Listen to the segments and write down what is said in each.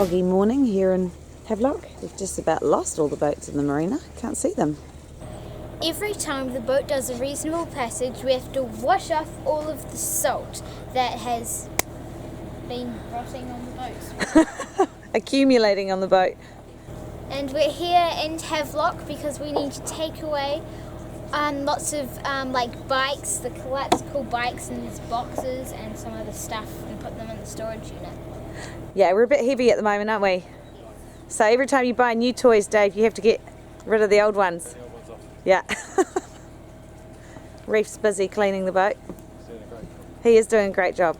foggy morning here in Havelock. We've just about lost all the boats in the marina. Can't see them. Every time the boat does a reasonable passage, we have to wash off all of the salt that has been rotting on the boat. Accumulating on the boat. And we're here in Havelock because we need to take away lots of bikes, the collapsible bikes and these boxes and some other stuff, and put them in the storage unit. Yeah, we're a bit heavy at the moment, aren't we? So every time you buy new toys, Dave, you have to get rid of the old ones. Yeah. Reef's busy cleaning the boat. He is doing a great job.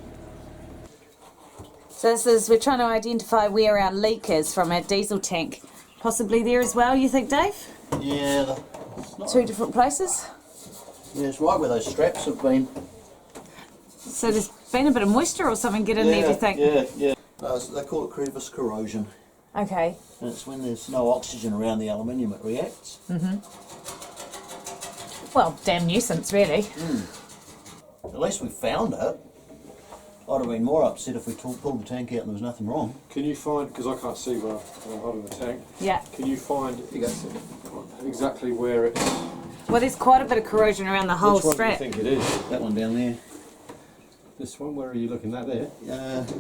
So we're trying to identify where our leak is from our diesel tank. Possibly there as well, you think, Dave? Yeah. Two different places? Yeah, it's right where those straps have been. So there's been a bit of moisture or something get in there, do you think? Yeah. They call it crevice corrosion. Okay. And it's when there's no oxygen around the aluminium it reacts. Mm-hmm. Well, damn nuisance, really. At least we found it. I'd have been more upset if we pulled the tank out and there was nothing wrong. Can you find, because I can't see where I'm holding the tank, Yeah. can you find exactly where it's... Well, there's quite a bit of corrosion around the whole strap. Which one do you think it is? That one down there. This one, where are you looking at there?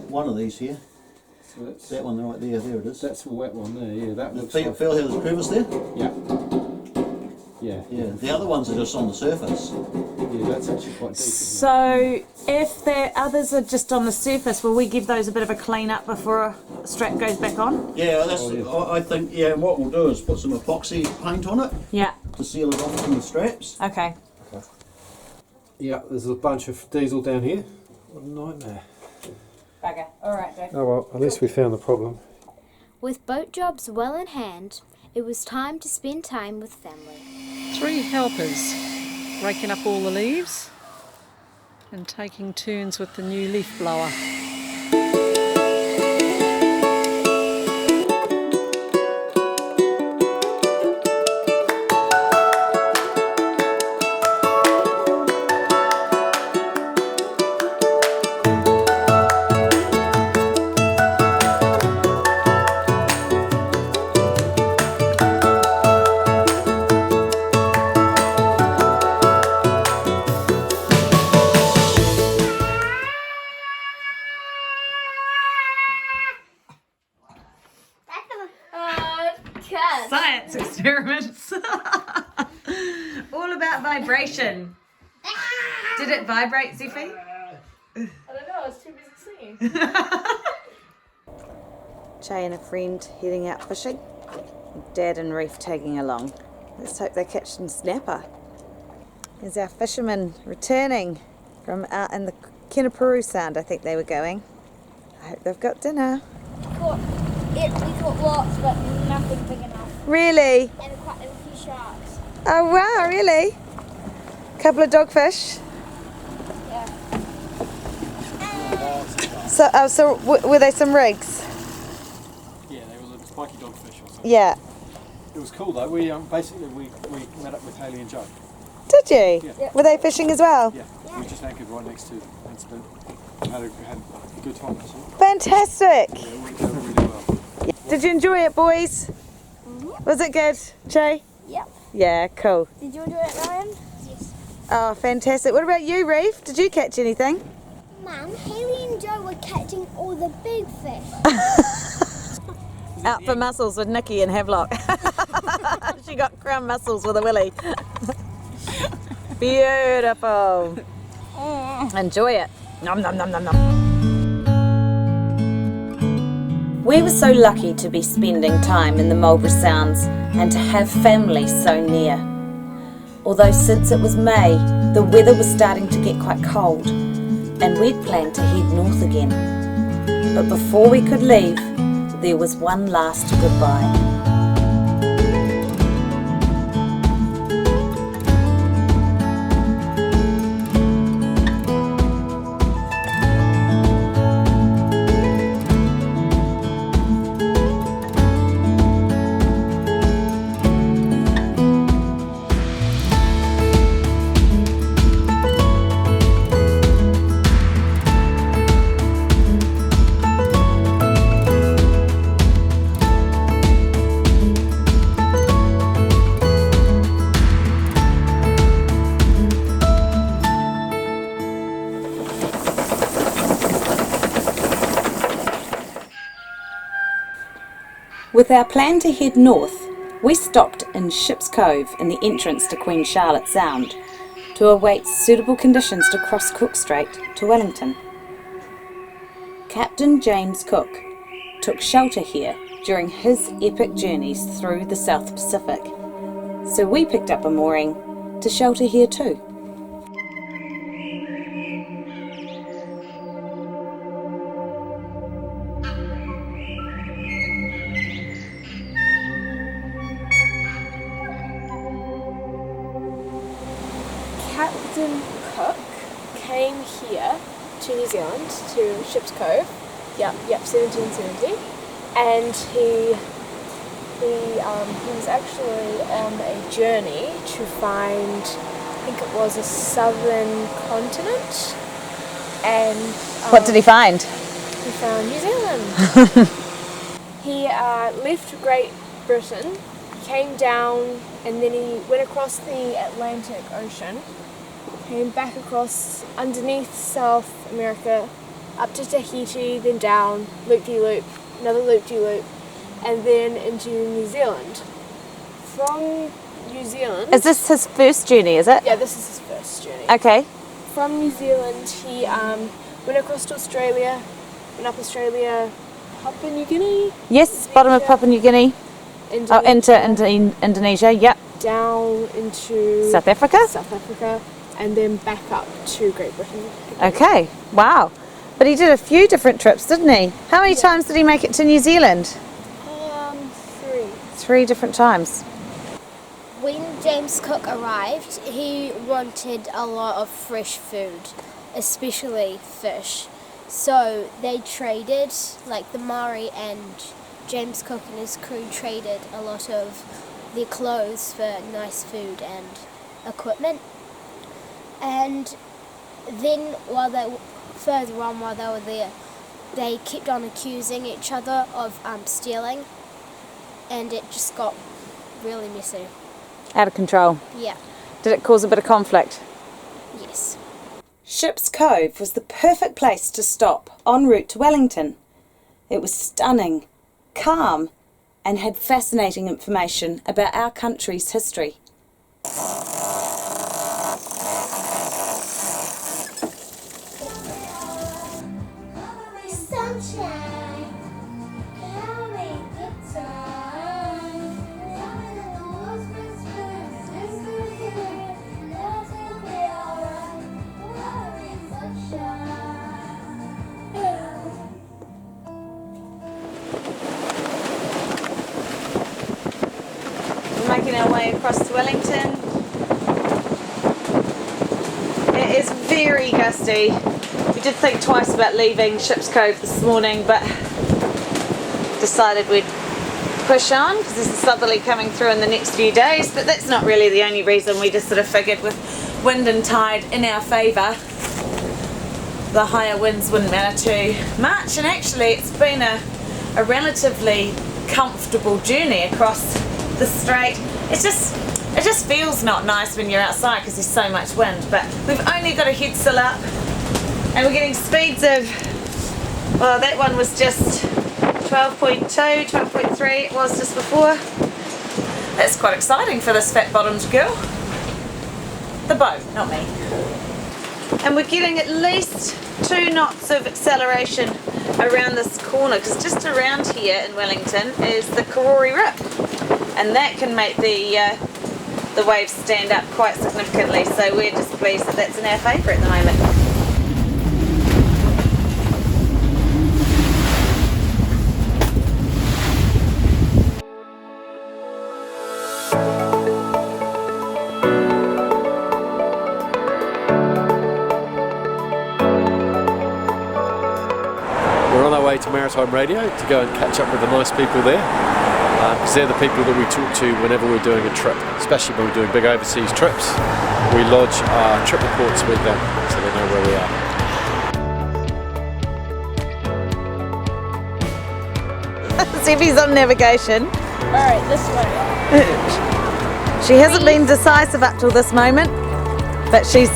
One of these here. So that's, That one right there, there it is. that's a wet one there, yeah, that looks Feel like... how there's crevice there? Yeah, The other ones are just on the surface. yeah, that's actually quite deep, isn't So if the others are just on the surface, will we give those a bit of a clean up before a strap goes back on? Yeah, I think, and what we'll do is put some epoxy paint on it Yeah. to seal it off from the straps. Okay. it? Yeah, there's a bunch of diesel down here. What a nightmare. Bugger. Alright, Dave. Oh well, at least we found the problem. With boat jobs well in hand, it was time to spend time with family. 3 helpers raking up all the leaves and taking turns with the new leaf blower. Science experiments. All about vibration. Did it vibrate, Ziffy? I don't know, I was too busy singing. Jay and a friend heading out fishing. Dad and Reef tagging along. Let's hope they catch some snapper. There's our fishermen returning from out in the Kenapuru Sound, I think they were going. I hope they've got dinner. We caught lots, but nothing big enough. Really? And quite a few sharks. Oh wow, really? Couple of dogfish. Yeah. So were they some rigs? Yeah, they were the spiky dogfish or something. Yeah. It was cool though. We basically we met up with Haley and Joe. Did you? Yeah. Were they fishing as well? Yeah, we just anchored right next to them and had a good time. That's all. Fantastic. Yeah, it worked out really well. Did you enjoy it, boys? Was it good, Jay? Yep. Yeah, cool. Did you enjoy it, Ryan? Yes. Oh, fantastic. What about you, Reef? Did you catch anything? Mum, Haley and Joe were catching all the big fish. Out for mussels with Nikki in Havelock. She got crown mussels with a willy. Beautiful. Enjoy it. Nom nom nom nom nom. We were so lucky to be spending time in the Marlborough Sounds and to have family so near. Although since it was May, the weather was starting to get quite cold and we'd planned to head north again. But before we could leave, there was one last goodbye. With our plan to head north, we stopped in Ship's Cove in the entrance to Queen Charlotte Sound to await suitable conditions to cross Cook Strait to Wellington. Captain James Cook took shelter here during his epic journeys through the South Pacific, so we picked up a mooring to shelter here too. Captain Cook came here to New Zealand, to Ship's Cove, 1770, and he was actually on a journey to find, I think it was a southern continent, and What did he find? he found New Zealand. He left Great Britain, came down, and then he went across the Atlantic Ocean, came back across underneath South America, up to Tahiti, then down, loop-de-loop, another loop-de-loop, and then into New Zealand. From New Zealand... Is this his first journey, is it? Yeah, this is his first journey. Okay. From New Zealand, he went across to Australia, went up Australia, Papua New Guinea, Yes, bottom of Papua New Guinea. Oh, into Indonesia, yep. down into South Africa? South Africa, and then back up to Great Britain. Okay, wow. But he did a few different trips, didn't he? How many times did he make it to New Zealand? 3. 3 different times. When James Cook arrived, he wanted a lot of fresh food, especially fish. So they traded, like the Maori and James Cook and his crew traded a lot of their clothes for nice food and equipment. And then while they were there, they kept on accusing each other of stealing, and it just got really messy. Out of control. Yeah, Did it cause a bit of conflict? yes. Ship's Cove was the perfect place to stop en route to Wellington. It was stunning, calm, and had fascinating information about our country's history. We're making our way across to Wellington. It is very gusty. We did think twice about leaving Ship's Cove this morning, but decided we'd push on because there's a southerly coming through in the next few days. But that's not really the only reason. We just sort of figured with wind and tide in our favour, the higher winds wouldn't matter too much. And actually it's been a relatively comfortable journey across the strait. It just feels not nice when you're outside because there's so much wind, but we've only got a head sail up and we're getting speeds of, well, that one was just 12.2, 12.3 it was just before. That's quite exciting for this fat-bottomed girl. The boat, not me. And we're getting at least 2 knots of acceleration around this corner, because just around here in Wellington is the Karori Rip, and that can make the waves stand up quite significantly, so we're just pleased that that's in our favour at the moment. We're on our way to Maritime Radio to go and catch up with the nice people there, because they're the people that we talk to whenever we're doing a trip, especially when we're doing big overseas trips. We lodge our trip reports with them so they know where we are. Zevie's on navigation. Alright, this way. She hasn't been decisive up till this moment, but she's...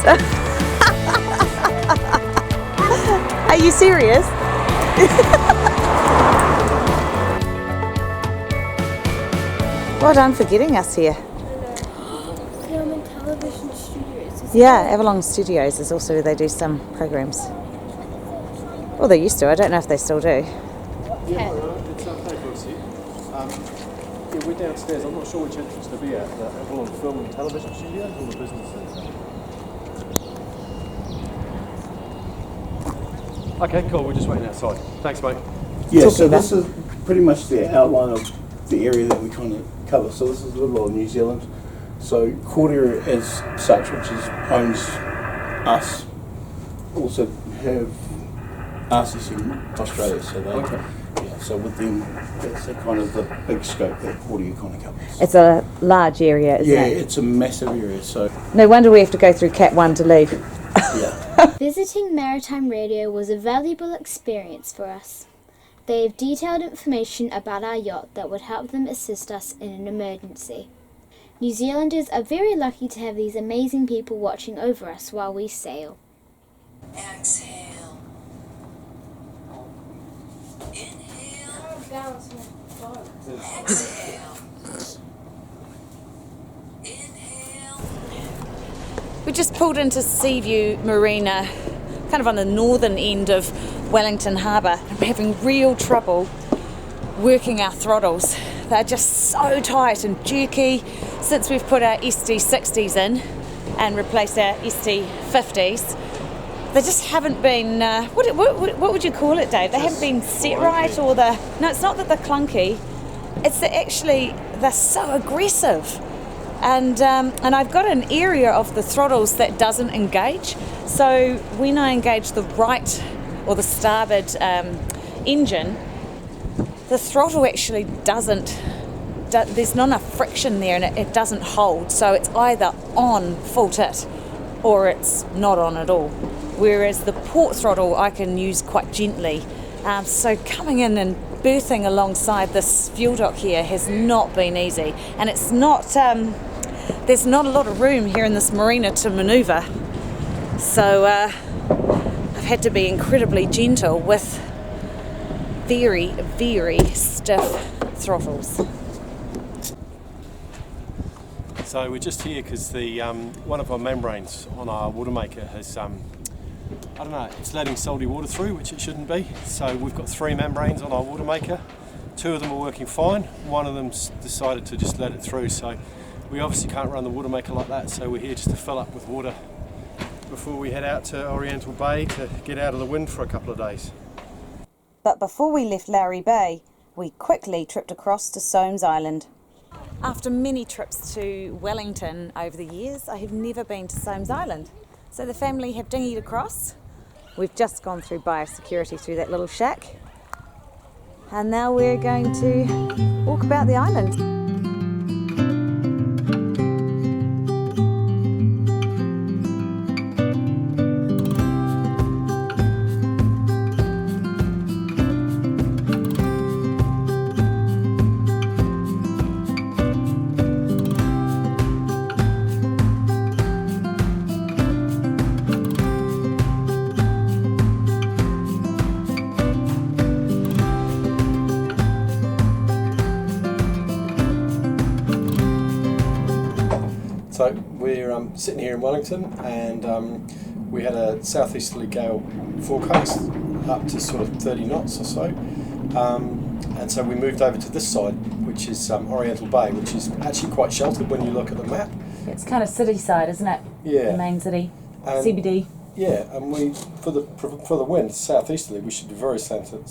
Are you serious? Well done for getting us here. Film and television studios. Yeah, Havelock Studios is also where they do some programs. Well, they used to. I don't know if they still do. Yeah, it's Havelock. Yeah, we're downstairs. I'm not sure which entrance to be at. The Havelock Film and Television Studios or the Business Centre. Okay, cool. We're just waiting outside. Thanks, mate. Yeah, so this is pretty much the outline of the area that we kind of cover. So this is a little of New Zealand. So Cordia as such, which owns us, also have access in Australia. So they, yeah, so with them, that's the kind of the big scope that Cordia kind of covers. It's a large area, isn't it? Yeah, it's a massive area. So No wonder we have to go through Cat 1 to leave. yeah. Visiting Maritime Radio was a valuable experience for us. They have detailed information about our yacht that would help them assist us in an emergency. New Zealanders are very lucky to have these amazing people watching over us while we sail. Exhale. Inhale. Exhale. Inhale. We just pulled into Seaview Marina, kind of on the northern end of Wellington Harbour. I'm having real trouble working our throttles. They're just so tight and jerky. Since we've put our ST60s in and replaced our ST50s, they just haven't been, what would you call it, Dave? They haven't been set right, or no, it's not that they're clunky, it's that actually they're so aggressive. And I've got an area of the throttles that doesn't engage. So when I engage the right or the starboard engine, the throttle actually there's not enough friction there, and it doesn't hold. So it's either on full tit or it's not on at all. Whereas the port throttle I can use quite gently. So coming in and berthing alongside this fuel dock here has not been easy, and it's not. There's not a lot of room here in this marina to manoeuvre, so I've had to be incredibly gentle with very, very stiff throttles. So we're just here because the one of our membranes on our water maker has, I don't know, it's letting salty water through, which it shouldn't be. So we've got 3 membranes on our water maker. 2 of them are working fine. One of them's decided to just let it through. So we obviously can't run the water maker like that. So we're here just to fill up with water before we head out to Oriental Bay to get out of the wind for a couple of days. But before we left Lowry Bay, we quickly tripped across to Soames Island. After many trips to Wellington over the years, I have never been to Soames Island. So the family have dinghied across. We've just gone through biosecurity through that little shack. And now we're going to walk about the island. So we're sitting here in Wellington, and we had a southeasterly gale forecast up to sort of 30 knots or so, and so we moved over to this side, which is Oriental Bay, which is actually quite sheltered when you look at the map. It's kind of city side, isn't it? Yeah. The main city, And CBD. Yeah, and we for the wind southeasterly, we should be very centred,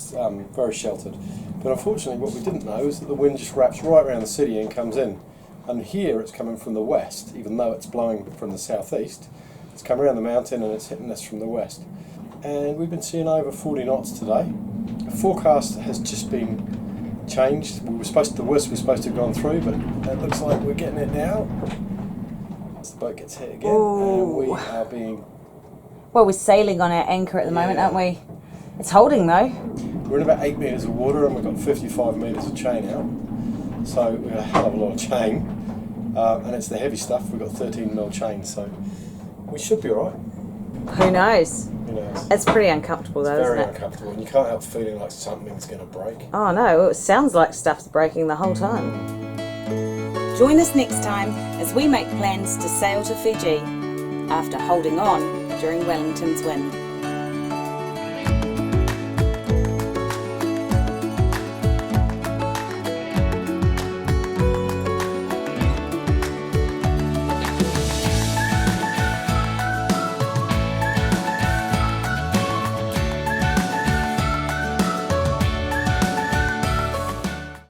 very sheltered. But unfortunately, what we didn't know is that the wind just wraps right around the city and comes in. And here it's coming from the west, even though it's blowing from the southeast. It's coming around the mountain and it's hitting us from the west. And we've been seeing over 40 knots today. The forecast has just been changed. The worst was supposed to have gone through, but it looks like we're getting it now. As the boat gets hit again, and we are being... Well, we're sailing on our anchor at the moment, aren't we? It's holding though. We're in about 8 metres of water and we've got 55 metres of chain out. So we've got a hell of a lot of chain. And it's the heavy stuff. We've got 13mm chain, so we should be alright. Who knows? Who knows? It's pretty uncomfortable though, It's very isn't it? uncomfortable, and you can't help feeling like something's going to break. Oh no, it sounds like stuff's breaking the whole time. Join us next time as we make plans to sail to Fiji after holding on during Wellington's win.